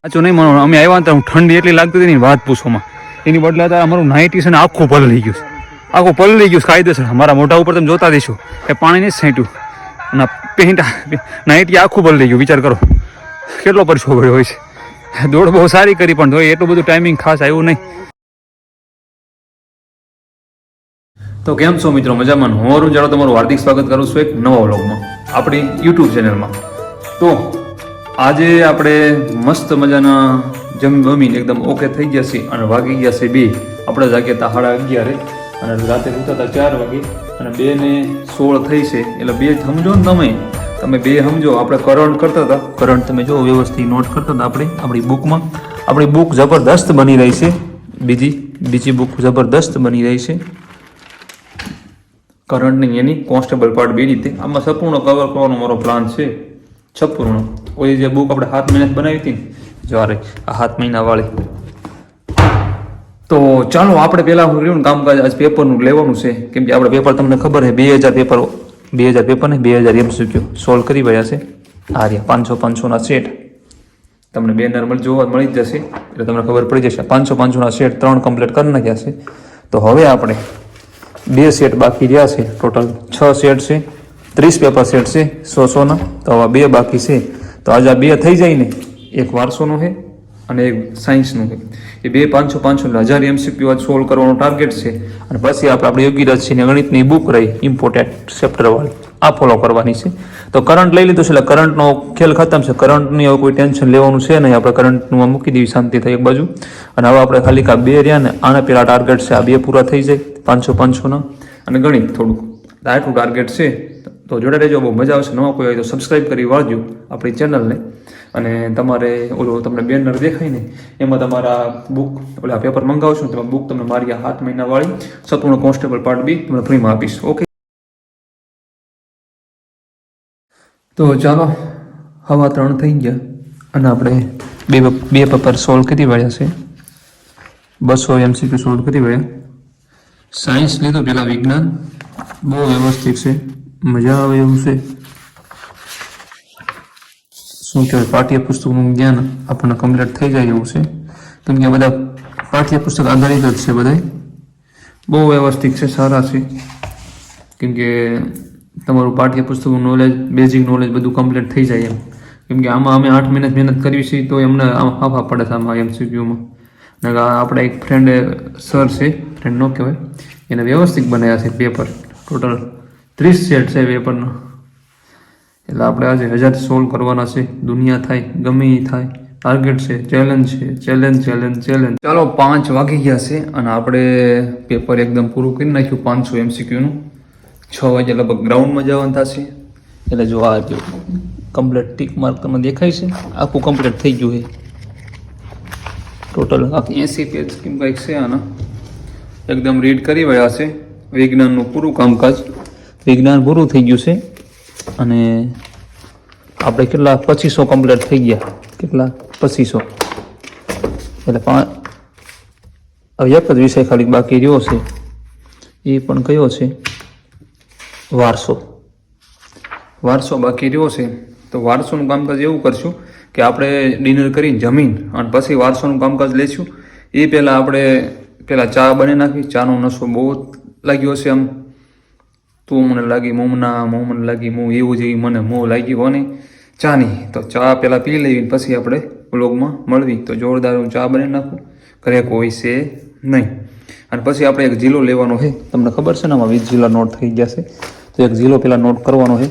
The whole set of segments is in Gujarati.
સાચું નહીં માનો, અમે આવ્યા હતા ઠંડી એટલી લાગતી હતી ને વાત પૂછોમાં. એની બદલે હતા અમારું નાઇટી છે ને આખું પલળી ગયું, આખું પલળી ગયું કાયદેસર. મારા મોઢા ઉપર તમે જોતા દઈશું એ પાણી નહીં છાંટ્યું અને પેન્ટ નાઇટી આખું પલળી ગયું. વિચાર કરો કેટલો પરસો પડ્યો હોય છે. દોડ બહુ સારી કરી પણ તો એટલું બધું ટાઈમિંગ ખાસ આવ્યું નહીં. તો કેમ છો મિત્રો, મજામાં? હું અરુણ જાડો તમારું હાર્દિક સ્વાગત કરું છું એક નવા વ્લોગમાં, આપણી યુટ્યુબ ચેનલમાં. તો આજે આપણે મસ્ત મજાના જમીને એકદમ ઓકે થઈ ગયા છે અને વાગી ગયા છે 2. આપણે જાગ્યા હતા 11:30 અને રાતે ઉઠતા હતા 4 વાગે અને 2:16 થઈ છે. એટલે 2 સમજો ને તમે 2 સમજો. આપણે કરંટ કરતા હતા, કરંટ તમે જો વ્યવસ્થિત નોટ કરતા હતા. આપણી બુકમાં આપણી બુક જબરદસ્ત બની રહી છે. બીજી બુક જબરદસ્ત બની રહી છે કરંટની એની કોન્સ્ટેબલ પાર્ટ 2 રીતે. આમાં સંપૂર્ણ કવર કરવાનો મારો પ્લાન છે, સંપૂર્ણ. ઓલી જે બુક આપણે 7 મહિના બનાવી હતી ને, જ્યારે આ 7 મહિના વાળી. તો ચાલો આપણે પહેલાં હું રહ્યું કામકાજ આજ પેપરનું લેવાનું છે. કેમ કે આપણે પેપર તમને ખબર છે 2000 પેપર ને 2000 MCQ સોલ્વ કરી રહ્યા છે. આ રહ્યા 500-500ના સેટ તમને બેનર જોવા મળી જશે, એટલે તમને ખબર પડી જશે. 500-500ના સેટ 3 કમ્પ્લીટ કરી નાખ્યા છે. તો હવે આપણે 2 સેટ બાકી રહ્યા છે. ટોટલ 6 સેટ છે, 30 પેપર સેટ છે 100-100ના. તો આવા 2 બાકી છે. તો આજે આ 2 થઈ જાય ને, એક વારસોનો છે અને એક સાયન્સનું છે. એ 2 500-500 1000 MCQ આજ સોલ્વ કરવાનો ટાર્ગેટ છે. અને પછી આપણે યોગીરાજ સિંહની ગણિતની બુક રહી ઇમ્પોર્ટન્ટ ચેપ્ટરવાળી, આ ફોલો કરવાની છે. તો કરંટ લઈ લીધું છે એટલે કરંટનો ખેલ ખતમ છે. કરંટની હવે કોઈ ટેન્શન લેવાનું છે નહીં. આપણે કરંટનું મૂકી દેવી શાંતિ થઈ એક બાજુ. અને હવે આપણે ખાલી 2 રહ્યા ને, આના પેલા ટાર્ગેટ છે. આ 2 પૂરા થઈ જાય 500-500ના અને ગણિત થોડુંક આટલું ટાર્ગેટ છે. તો જોડે રહેજો, બહુ મજા આવશે. નવા કોઈ હોય તો સબસ્ક્રાઈબ કરી વાળજો આપણી ચેનલને. અને તમારે ઓલું તમને બેનર દેખાય ને, એમાં તમારા બુક ઓલા પેપર મંગાવશો ને, તેમાં બુક તમને મારી 7 મહિના વાળી સંપૂર્ણ કોન્સ્ટેબલ પાર્ટ 2 તમને ફ્રીમાં આપીશ. ઓકે, તો ચાલો 3:15 થઈ ગયા અને આપણે બે પેપર સોલ્વ કરી વળ્યા છે. 200 MCQ સોલ્વ કરી વળ્યા. સાયન્સ લીધું પેલા, વિજ્ઞાન બહુ વ્યવસ્થિત છે, મજા આવે એવું છે. શું કહેવાય, પાઠ્યપુસ્તકનું જ્ઞાન આપણને કમ્પ્લીટ થઈ જાય એવું છે. કેમ કે બધા પાઠ્યપુસ્તક આધારિત જ છે, બધા બહુ વ્યવસ્થિત છે, સારા છે. કેમ કે તમારું પાઠ્યપુસ્તકનું નોલેજ, બેઝિક નોલેજ બધું કમ્પ્લીટ થઈ જાય એમ. કેમ કે આમાં અમે 8 મહિના મહેનત કરવી છે, તો એમને હાફા પડે છે આમાં MCQમાં. ને આપણા એક ફ્રેન્ડ સર છે, ફ્રેન્ડ ન કહેવાય, એને વ્યવસ્થિત બનાવ્યા છે પેપર. ટોટલ 30 સેટ છે પેપરના. એટલે આપણે આજે 1000 સોલ્વ કરવાના છે. દુનિયા થાય ગમે એ થાય, ટાર્ગેટ છે, ચેલેન્જ છે, ચેલેન્જ. ચાલો 5 વાગી ગયા છે અને આપણે પેપર એકદમ પૂરું કરી નાખ્યું 500 MCQનું. 6 વાગે લગભગ ગ્રાઉન્ડમાં જવાનું થશે. એટલે જો આ કમ્પ્લીટ ટીક માર્ક તમને દેખાય છે, આખું કમ્પ્લીટ થઈ ગયું છે. ટોટલ 80 પેજ કેમ કંઈક છે આના. એકદમ રીડ કરી વળ્યા છે. વિજ્ઞાનનું પૂરું કામકાજ, વિજ્ઞાન પૂરું થઈ ગયું છે. અને આપણે કેટલા 2500 કમ્પ્લીટ થઈ ગયા. કેટલા 2500. એટલે હવે એક જ વિષય ખાલી બાકી રહ્યો છે. એ પણ કયો છે? વારસો બાકી રહ્યો છે. તો વારસોનું કામકાજ એવું કરશું કે આપણે ડિનર કરીને જમીન અને પછી વારસોનું કામકાજ લઈશું. એ પહેલાં આપણે ચા બની નાખી. ચાનો નશો બહુ લાગ્યો છે આમ. તું મને લાગી મોમના, મને લાગી મોં, એવું જેવી મને મોં લાગી હોને ચાની. તો ચા પહેલાં પી લેવી, પછી આપણે વ્લોગમાં મળવી. તો જોરદાર હું ચા બનાવી નાખું, ઘરે કોઈ છે નહીં. અને પછી આપણે એક જિલ્લો લેવાનો છે. તમને ખબર છે ને આમાં 20 જિલ્લા નોટ થઈ ગયા છે. તો એક જિલ્લો પહેલાં નોટ કરવાનો છે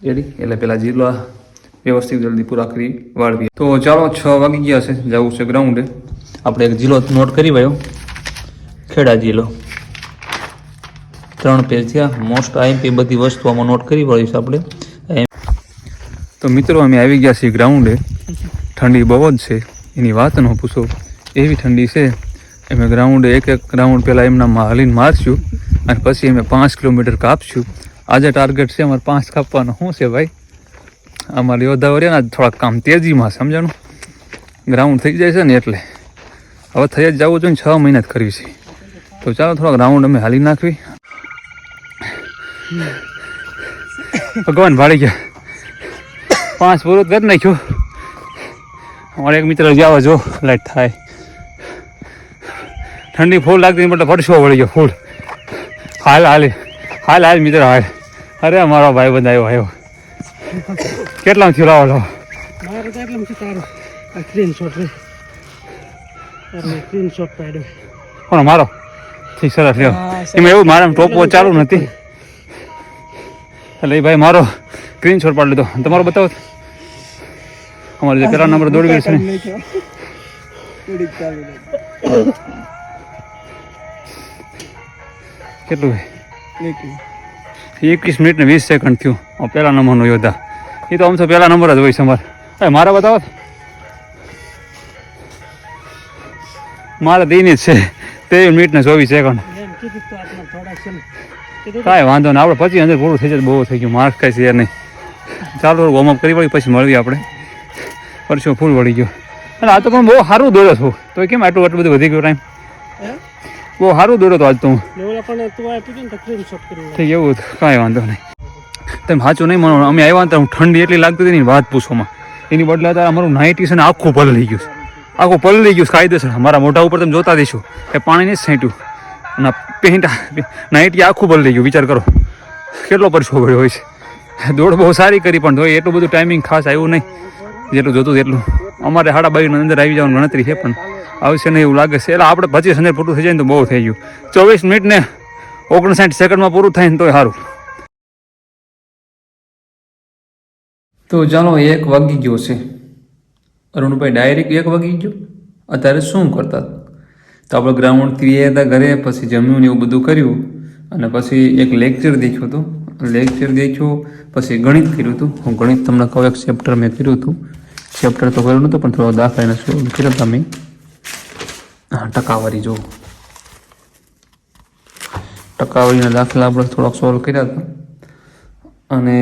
રેડી. એટલે પહેલાં જિલ્લા વ્યવસ્થિત જલ્દી પૂરા કરી વાળવી. તો ચાલો 6 વાગી ગયા છે, જવું છે ગ્રાઉન્ડે. આપણે એક જિલ્લો નોટ કરી વાળ્યો, ખેડા જિલ્લો. 3 પેજ થયા. મોસ્ટ IMP બધી વસ્તુ આમાં નોટ કરી વાળી છે આપણે. તો મિત્રો અમે આવી ગયા છીએ ગ્રાઉન્ડે. ઠંડી બહુ જ છે, એની વાત ન પૂછો, એવી ઠંડી છે. અમે ગ્રાઉન્ડે એક રાઉન્ડ પહેલાં એમના હાલીને મારશું અને પછી અમે 5 કિલોમીટર કાપશું. આજે ટાર્ગેટ છે અમારે 5 કાપવાનો. શું છે ભાઈ, અમારા યોદ્ધાઓ રહ્યા ને થોડાક કામ તેજીમાં, સમજાણું? ગ્રાઉન્ડ થઈ જાય છે ને એટલે હવે થઈ જ જવું જોઈએ ને. 6 મહિના જ કરવી છે. તો ચાલો થોડાક રાઉન્ડ અમે હાલી નાખવી. ભગવાન ભાળી ગયા. 5 પૂરું કરી નાખ્યું. અમારે એક મિત્ર જાવ જો લાઈટ થાય ઠંડી ફૂલ લાગતી એટલે પરસો વળી ગયો ફૂલ હાલ હાલ હાલ હાલ મિત્ર હાલ અરે મારો ભાઈ બંધ આવ્યો કેટલા થયું લાવો લાવો મારે તો એટલું છે તારું સ્ક્રીનશોટ રે સ્ક્રીનશોટ પાડ્યો કોણ મારો ઠીક સરસ લ્યો એમાં એવું મારા ટોપો ચાલુ નથી એટલે ભાઈ મારો સ્ક્રીનશોટ પાડી લીધો તમારો બતાવો અમારે જે પેલા નંબર દોડી ગયો છે ને કેટલું ભાઈ 21 મિનિટ ને 20 સેકન્ડ થયું પહેલા નંબરનો યોદ્ધા એ તો આમ તો પહેલા નંબર જ હોય છે અમારે મારા બતાવો મારે દઈને જ છે 23 મિનિટ ને 24 સેકન્ડ કાંઈ વાંધો નહીં આપણે પછી અંદર પૂરું થઈ જાય બહુ થઈ ગયું માર્ક કાંઈ છે નહીં ચાલો વોર્મઅપ કરી વળી પછી મળીએ આપણે પરસો ફૂલ વળી ગયો અને આ તો પણ બહુ સારું દોડ્યો છું તો કેમ આટલું બધું વધી ગયો ટાઈમ બહુ સારું દોડ્યો તો આજ તો હું થઈ એવું કાંઈ વાંધો નહીં તમે સાચું નહીં માનો અમે આવ્યા હતા હું ઠંડી એટલી લાગતી હતી ને વાત પૂછવામાં એની બદલે અત્યારે અમારું નાઇટી છે ને આખું પલળી ગયું આખું પલળી ગયું કાયદેસર મારા મોઢા ઉપર તમે જોતા દઈશું એ પાણી નહીં છાંટ્યું અને પેન્ટ નાઇટી આખું પલળી ગયું વિચાર કરો કેટલો પરસો પડ્યો હોય છે દોડ બહુ સારી કરી પણ તો એટલું બધું ટાઈમિંગ ખાસ આવ્યું નહીં જેટલું જોતું એટલું અમારે 2:30 અંદર આવી જવાની ગણતરી છે પણ આવશે નહીં એવું લાગે છે એટલે આપણે 25 અંદર પૂરું થઈ જાય ને તો બહુ થઈ ગયું 24 મિનિટ ને 59 સેકન્ડમાં પૂરું થાય ને તોય સારું તો ચાલો 1 વાગી ગયો છે અરુણભાઈ ડાયરેક્ટ 1 વાગી ગયો અત્યારે શું કરતા તો આપણે ગ્રાઉન્ડથી ગયા હતા ઘરે પછી જમ્યું ને એવું બધું કર્યું અને પછી એક લેક્ચર દેખ્યું હતું પછી ગણિત કર્યું હતું હું ગણિત તમને કહું એક ચેપ્ટર મેં કર્યું હતું ચેપ્ટર તો કર્યું નહોતું પણ થોડો દાખલાને સોલ્વ કર્યા હતા મેં ટકાવારી જો ટકાવારીના દાખલા આપણે થોડાક સોલ્વ કર્યા હતા અને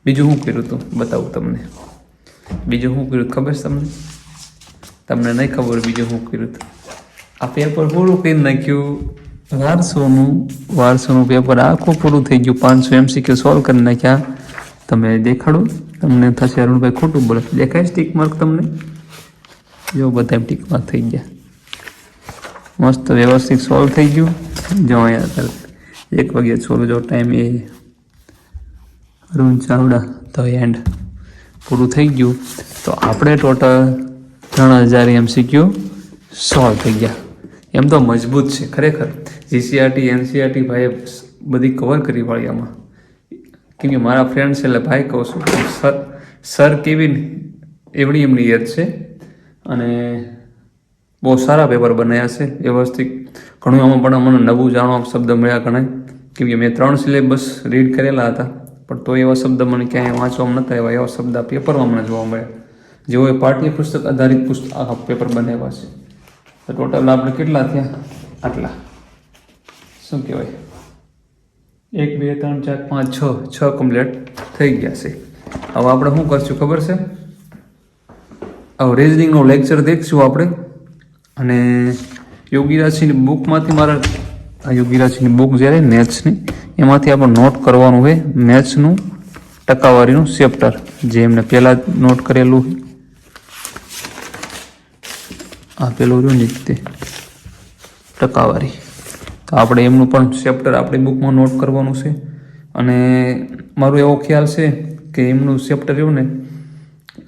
બીજું શું કર્યું હતું બતાવું તમને બીજું શું કર્યું ખબર છે તમને નહીં ખબર બીજું શું કર્યું હતું આ પેપર પૂરું કરી નાખ્યું વારસોનું પેપર આખું પૂરું થઈ ગયું 500 MCQ સોલ્વ કરી નાખ્યા તમે દેખાડો તમને થશે અરુણભાઈ ખોટું બોલે દેખાય ટીક માર્ક તમને જો બધા ટીક માર્ક થઈ ગયા મસ્ત વ્યવસ્થિત સોલ્વ થઈ ગયું જો અહીંયા 1 વાગ્યે સોલ્વ જો ટાઈમ એ અરુણ ચાવડા તો એન્ડ પૂરું થઈ ગયું તો આપણે ટોટલ 3000 MCQ સોલ્વ થઈ ગયા એમ તો મજબૂત છે ખરેખર GCRT NCRT ભાઈએ બધી કવર કરી વાળી આમાં કેમ કે મારા ફ્રેન્ડ છે એટલે ભાઈ કહું છું સર કેવી એમની યાદ છે અને બહુ સારા પેપર બનાવ્યા છે વ્યવસ્થિત ઘણું આમાં પણ મને નવું જાણવા શબ્દ મળ્યા ઘણા કેમ કે મેં 3 સિલેબસ રીડ કરેલા હતા પણ તો એવા શબ્દ મને ક્યાંય વાંચવામાં નહોતા આવ્યા એવા શબ્દ પેપરમાં મને જોવા મળ્યા જેઓ એ પાઠ્યપુસ્તક આધારિત પેપર બનાવ્યા છે તો ટોટલ આપણે કેટલા થયા આટલા શું કહેવાય 1 2 3 4 5 6 કમ્પ્લીટ થઈ ગયા છે હવે આપણે શું કરશું ખબર છે હવે રીઝનિંગનો લેક્ચર દેખશું આપણે અને યોગીરાજની બુકમાંથી મારા આ યોગીરાજની બુક જ્યારે મેથ્સની એમાંથી આપણે નોટ કરવાનું હોય મેથ્સનું ટકાવારીનું ચેપ્ટર જે એમને પહેલાં નોટ કરેલું આપેલું રહ્યું ને તે ટકાવારી તો આપણે એમનું પણ ચેપ્ટર આપણી બુકમાં નોટ કરવાનું છે અને મારો એવો ખ્યાલ છે કે એમનું ચેપ્ટર રહ્યું ને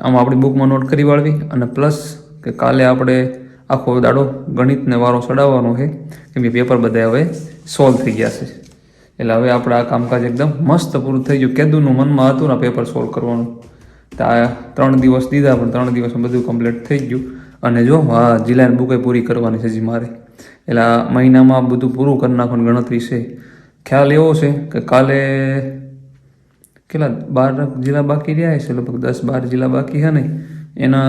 આમાં આપણી બુકમાં નોટ કરી વાળવી અને પ્લસ કે કાલે આપણે આખો દાડો ગણિતને વારો ચડાવવાનો છે કેમ કે પેપર બધા હવે સોલ્વ થઈ ગયા છે એટલે હવે આપણે આ કામકાજ એકદમ મસ્ત પૂરું થઈ ગયું કેદુનું મનમાં હતું ને પેપર સોલ્વ કરવાનું તો આ 3 દિવસ દીધા પણ 3 દિવસમાં બધું કમ્પ્લીટ થઈ ગયું અને જો હા જિલ્લાની બુકે પૂરી કરવાની છે જી મારે એટલે આ મહિનામાં બધું પૂરું કરી નાખવાની ગણતરી છે ખ્યાલ એવો છે કે કાલે કેટલા 12 જિલ્લા બાકી રહ્યા છે લગભગ 10-12 જિલ્લા બાકી છે ને એના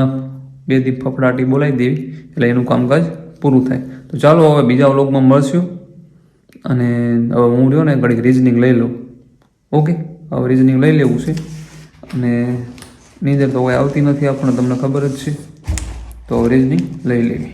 2 દી ફફડાટી બોલાવી દેવી એટલે એનું કામકાજ પૂરું થાય તો ચાલો હવે બીજા વ્લોગમાં મળશું અને હવે હું રહ્યો ને ઘડીક રિઝનિંગ લઈ લઉં ઓકે હવે રિઝનિંગ લઈ લેવું છે અને નીંદર તો કોઈ આવતી નથી આપણને તમને ખબર જ છે તો રિઝનિંગ લઈ લેવી